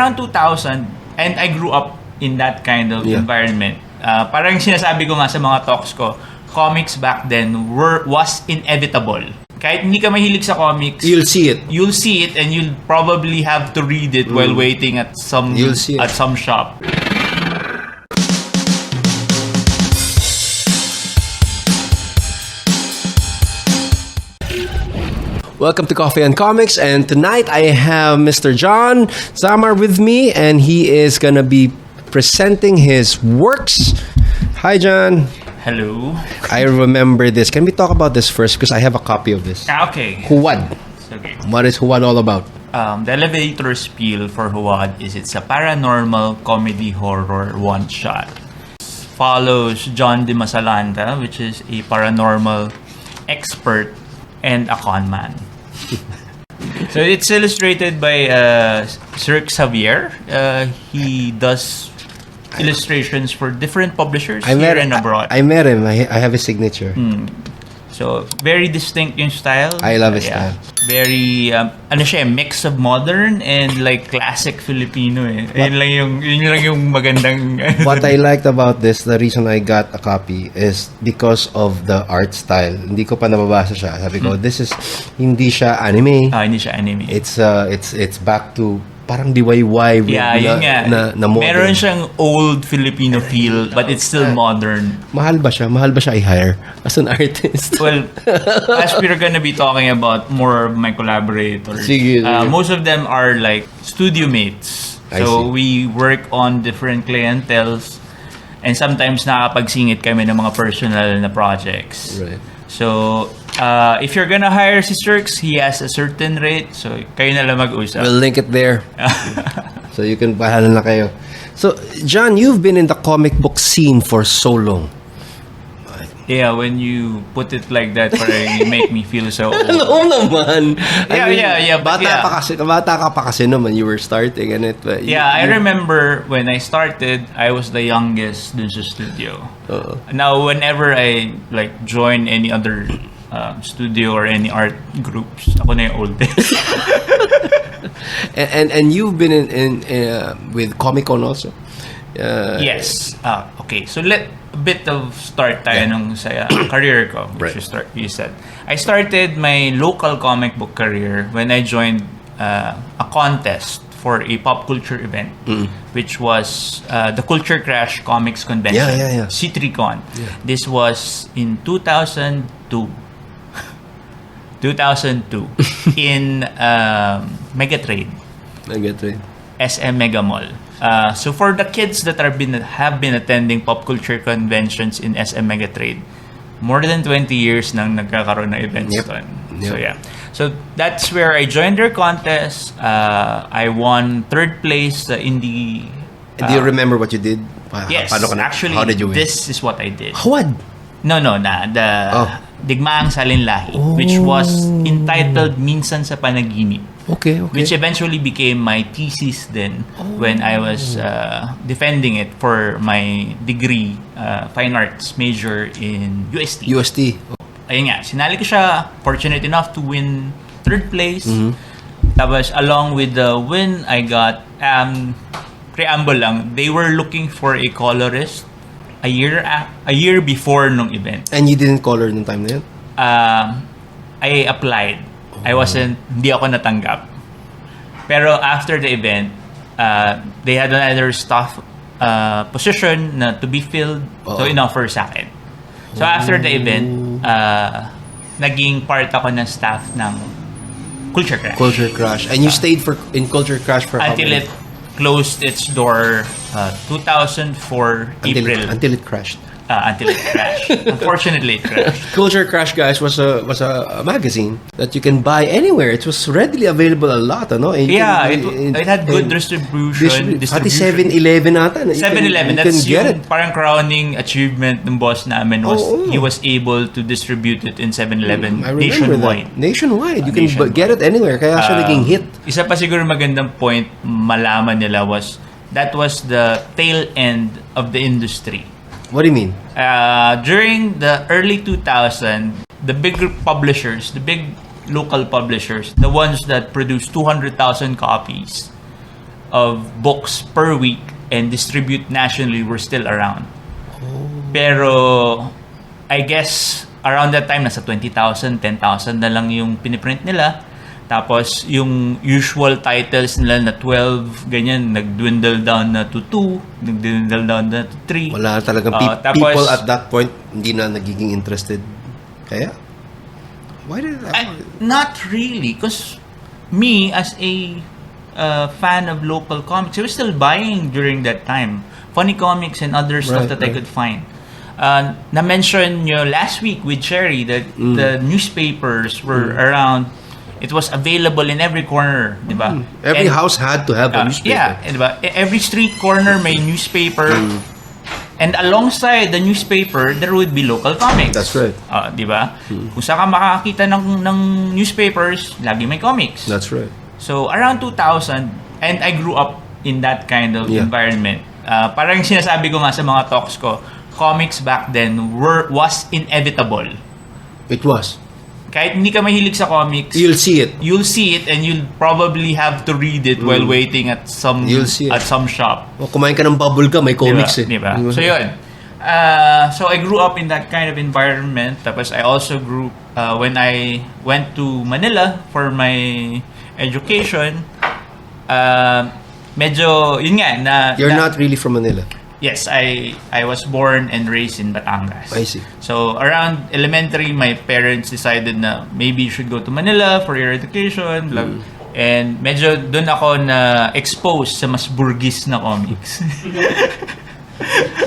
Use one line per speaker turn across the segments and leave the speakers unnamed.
around 2000, and I grew up in that kind of environment. Parang sinasabi ko nga sa mga talks ko, comics back then was inevitable. Kahit hindi ka mahilig sa comics,
you'll see it.
You'll see it, and you'll probably have to read it while waiting at some shop.
Welcome to Coffee and Comics, and tonight I have Mr. Jon Zamar with me, and he is gonna be presenting his works. Hi, John.
Hello.
I remember this. Can we talk about this first? Because I have a copy of this.
Okay.
HUWAD.
Okay.
What is HUWAD all about?
The elevator spiel for HUWAD is it's a paranormal comedy horror one-shot. Follows John de Masalanta, which is a paranormal expert and a con man. So it's illustrated by Sir Xavier. He does illustrations for different publishers here and abroad.
I met him. I have his signature.
So very distinct yung style.
I love his style.
Very ano siya, mix of modern and like classic Filipino eh. Yun lang yung magandang
What I liked about this, the reason I got a copy is because of the art style. Hindi ko pa nababasa siya. Sabi ko, this is hindi siya anime.
Hindi siya anime.
It's back to parang DIY with na modern.
Meron siyang old Filipino feel, but it's still modern.
Mahal ba siya? Mahal ba siya i-hire as an artist?
Well, as we're gonna be talking about more of my collaborators, most of them are like studio mates. So we work on different clienteles, and sometimes nakakapagsingit kami ng mga personal na projects.
Right.
So, if you're gonna hire si Cirx, he has a certain rate. So, kayo na lang mag-usap.
We'll link it there. So, you can bahala na kayo. So, John, you've been in the comic book scene for so long.
Yeah, when you put it like that, parang you make me feel so old.
Oo naman.
Bata
ka pa kasi naman. You were starting and it.
I remember when I started, I was the youngest dun sa studio. Now, whenever I like join any other studio or any art groups, ako na yung oldest.
and you've been in with KOMIKON also.
Yes. Okay. So a bit of start tayo nung sa career ko, which you said. I started my local comic book career when I joined a contest for a pop culture event, which was the Culture Crash Comics Convention, C3Con. This was in 2002. 2002 in Megatrade. SM Mega Mall. So for the kids that have been attending pop culture conventions in SM Megatrade, more than 20 years nang nagkakaroon ng events doon. So so that's where I joined their contest. I won third place in the.
Do you remember what you did?
Yes, actually, how did you win? This is what I did.
HUWAD?
No, Digmaang Salinlahi, which was entitled Minsan sa Panaginip.
Okay.
Which eventually became my thesis then when I was defending it for my degree, fine arts major in UST. Ayun nga, sinali ko siya, fortunate enough to win third place. Tapos along with the win, I got, preamble lang, they were looking for a colorist a year before nung event.
And you didn't color nung time na yun?
I applied. Hindi ako natanggap. Pero after the event, they had another staff position na to be filled. So in-offer sa akin. So after the event, naging part ako ng staff ng Culture Crash.
And you stayed in Culture Crash for how
until
long?
It closed its door 2004 April.
Until it crashed.
Until it crashed. Unfortunately, it crashed.
Culture Crash, guys, was a magazine that you can buy anywhere. It was readily available a lot, ano?
It had good distribution.
Pati 7-Eleven ata.
7-Eleven, that's yung parang crowning achievement ng boss namin was he was able to distribute it in 7-Eleven nationwide.
Nationwide. You can get it anywhere. Kaya siya naging hit.
Isa pa siguro magandang point malaman nila was that was the tail end of the industry.
What do you mean?
During the early 2000s, the big publishers, the big local publishers, the ones that produce 200,000 copies, of books per week and distribute nationally were still around. Pero I guess around that time nasa 20,000, 10,000 na lang yung piniprint nila. Tapos yung usual titles nila na 12 ganyan nag-dwindle down na to 2, nag-dwindle down na to 3.
Wala talagang people at that point hindi na nagiging interested. Kaya why did that?
Not really, because me as a fan of local comics, I was still buying during that time funny comics and other stuff that I could find. Na-mention nyo last week with Cherry that the newspapers were around. It was available in every corner, di ba?
Every house had to have a newspaper.
Yeah, di ba? Every street corner may newspaper. And alongside the newspaper, there would be local comics.
That's right.
Di ba? Kung saan ka makakita ng newspapers, lagi may comics.
That's right.
So, around 2000, and I grew up in that kind of environment. Parang sinasabi ko nga sa mga talks ko, comics back then was inevitable.
It was.
Kahit hindi ka mahilig sa comics,
you'll see it.
You'll see it and you'll probably have to read it while waiting at some shop.
O kumain ka ng bubble gum, may comics
diba? So yun. So I grew up in that kind of environment. Tapos I also grew when I went to Manila for my education. Medyo yun nga na
you're not really from Manila.
Yes, I was born and raised in Batangas.
I see.
So, around elementary, my parents decided na maybe you should go to Manila for your education. And medyo doon ako na exposed sa mas burgis na comics.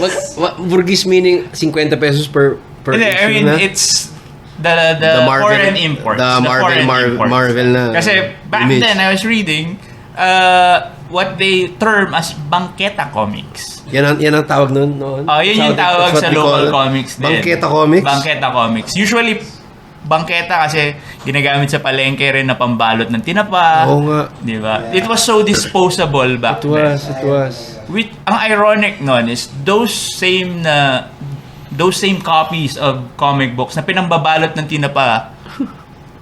What burgis meaning 50 pesos per
issue I mean, na? It's the Marvel, foreign imports.
The Marvel na
Kasi back then, I was reading what they term as bangketa comics.
Yan ang tawag noon.
Yun yung tawag sa local comics din.
Bangketa comics?
Bangketa comics. Usually, bangketa kasi ginagamit sa palengke rin na pambalot ng tinapa.
Oo nga.
Di ba? It was so disposable back then.
It was.
Ang ironic nun is those same copies of comic books na pinambabalot ng tinapa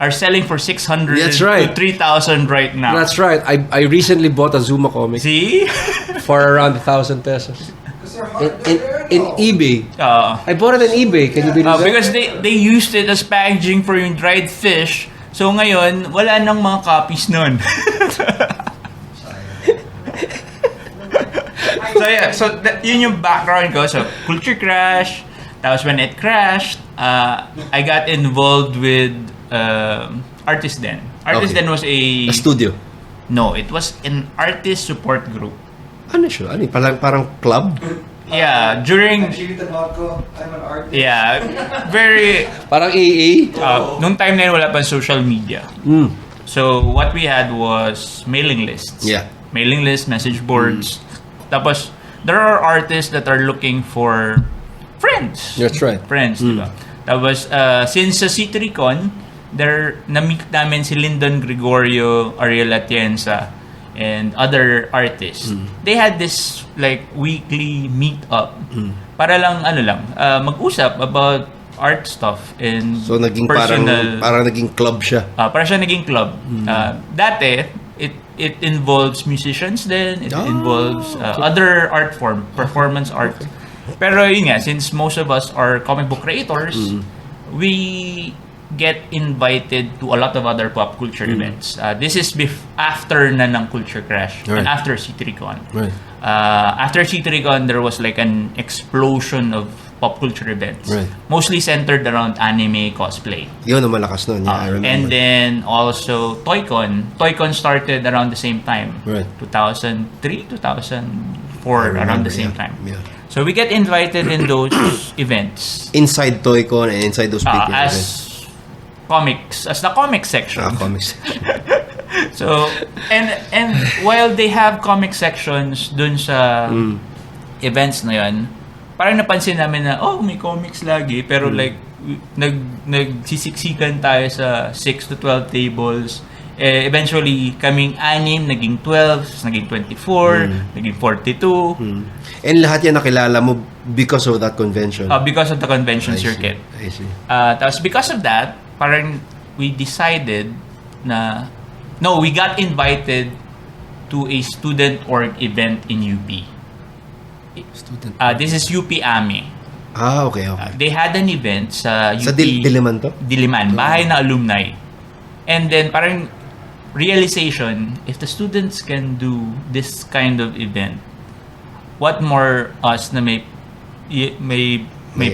are selling for 600 to 3,000 right now.
That's right. I recently bought a Zuma comic.
See?
For around 1,000 pesos. In eBay. I bought it in eBay. Can you believe that?
Because they used it as packaging for yung dried fish. So ngayon, wala nang mga copies nun. So yeah, yun yung background ko. So Culture Crash. Tapos when it crashed, I got involved with Artist Den. Artist Den was a
studio.
No, it was an artist support group.
Ano siya? Parang club?
Yeah, during...
I'm an artist.
Yeah, very...
Parang AA?
Nung time na yun, wala pang social media. So, what we had was mailing lists.
Yeah.
Mailing lists, message boards. Tapos, there are artists that are looking for friends.
That's right.
Friends, diba? Tapos, since sa C3Con, na-meet namin si Lyndon Gregorio, Ariel Atienza, and other artists. They had this like weekly meet-up para lang mag-usap about art stuff and
so naging
personal,
parang naging club siya.
Para siya naging club. Dati it involves musicians then it involves other art form, performance art. Pero yun nga, since most of us are comic book creators, we get invited to a lot of other pop culture events. This is after na ng Culture Crash and after C3Con.
Right.
After C3Con, there was like an explosion of pop culture events.
Right.
Mostly centered around anime cosplay.
Yun ang malakas nun. Yeah,
and then also ToyCon. ToyCon started around the same time.
Right.
2003, 2004, around the same time.
Yeah.
So we get invited in those events.
Inside ToyCon and inside those big events.
Comics, as the comic section.
Comics.
So, and while they have comic sections dun sa events na yun, parang napansin namin na, may comics lagi, pero like, nagsisiksikan tayo sa 6 to 12 tables. Eventually, kaming 6, naging 12, naging 24, naging 42.
And lahat yan nakilala mo because of that convention?
Because of the convention circuit.
I see.
Tapos because of that, parang we decided na, we got invited to a student org event in UP.
Student.
This is UP AMI.
Okay.
They had an event sa UP.
Sa Diliman to?
Diliman, bahay na alumni. And then parang realization, if the students can do this kind of event, what more us na may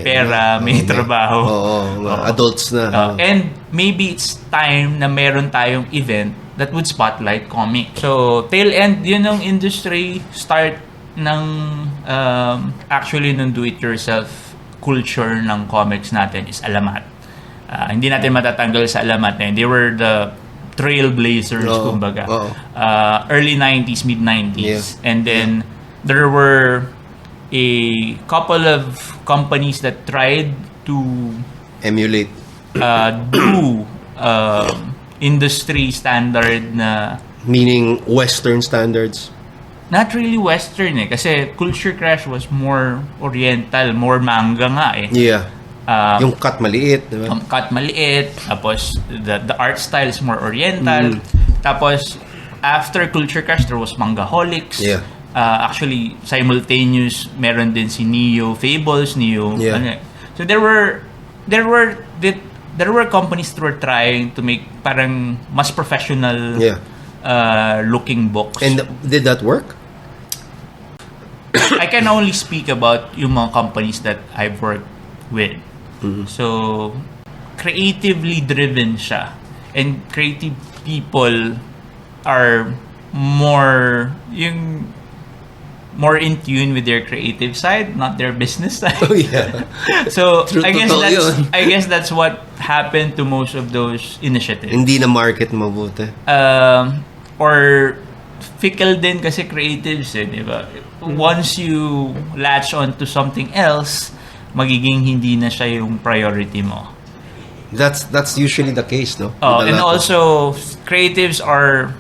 pera, may trabaho.
Adults na.
And maybe it's time na meron tayong event that would spotlight comics. So, tail end, yun ang industry, start ng actually nung do-it-yourself culture ng comics natin is Alamat. Hindi natin matatanggal sa Alamat na. They were the trailblazers, kumbaga. Early 90s, mid-90s.
Yeah.
And then, there were a couple of companies that tried to
emulate.
Do industry standard na...
Meaning Western standards?
Not really Western kasi Culture Crash was more Oriental, more manga nga
Yeah. Yung cut maliit, diba?
Cut maliit, tapos the art style is more Oriental. Tapos, after Culture Crash, there was Mangaholics.
Yeah.
Actually, simultaneous, meron din si Neo Fables, Neo.
Yeah.
So there were companies that were trying to make parang mas professional looking books.
And did that work?
I can only speak about yung mga companies that I've worked with. So, creatively driven siya. And creative people are more in tune with their creative side, not their business side.
Oh yeah.
So, I guess that's what happened to most of those initiatives.
Hindi na market mabuti.
Or fickle din kasi creatives di ba? Once you latch on to something else, magiging hindi na siya yung priority mo.
That's usually the case, no?
And also, creatives are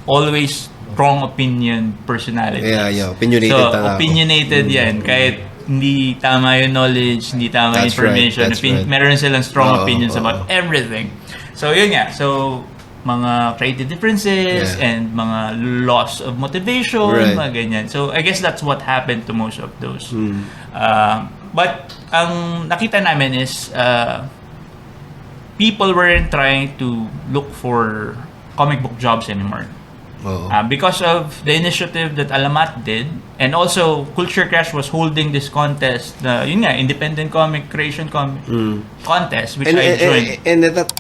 always strong opinion personalities.
Yeah. Opinionated
So, opinionated yan. Kahit hindi tama yung knowledge, hindi tama yung information.
Right.
Meron silang strong opinions about everything. So, yun nga. So, mga creative differences and mga loss of motivation, mga ganyan. So, I guess that's what happened to most of those. But, ang nakita namin is people weren't trying to look for comic book jobs anymore. Because of the initiative that Alamat did, and also Culture Crash was holding this contest, yun nga, independent comic creation contest, which I joined.
And that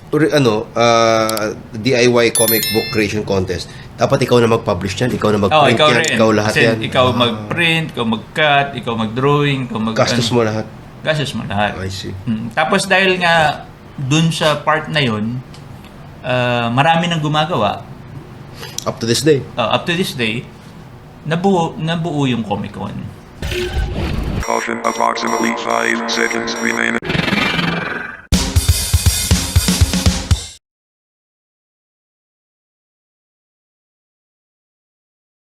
DIY comic book creation contest, dapat ikaw na mag-publish yan, ikaw na mag-print yan, ikaw lahat
kasi
yan.
Ikaw mag-print, ikaw mag-cut, ikaw mag-drawing, ikaw
Gastos mo lahat.
Gastos mo lahat.
I see.
Tapos dahil nga dun sa part na yun, marami nang gumagawa.
Up to this day,
nabuo yung Comic-Con.
Caution, approximately 5 seconds remaining.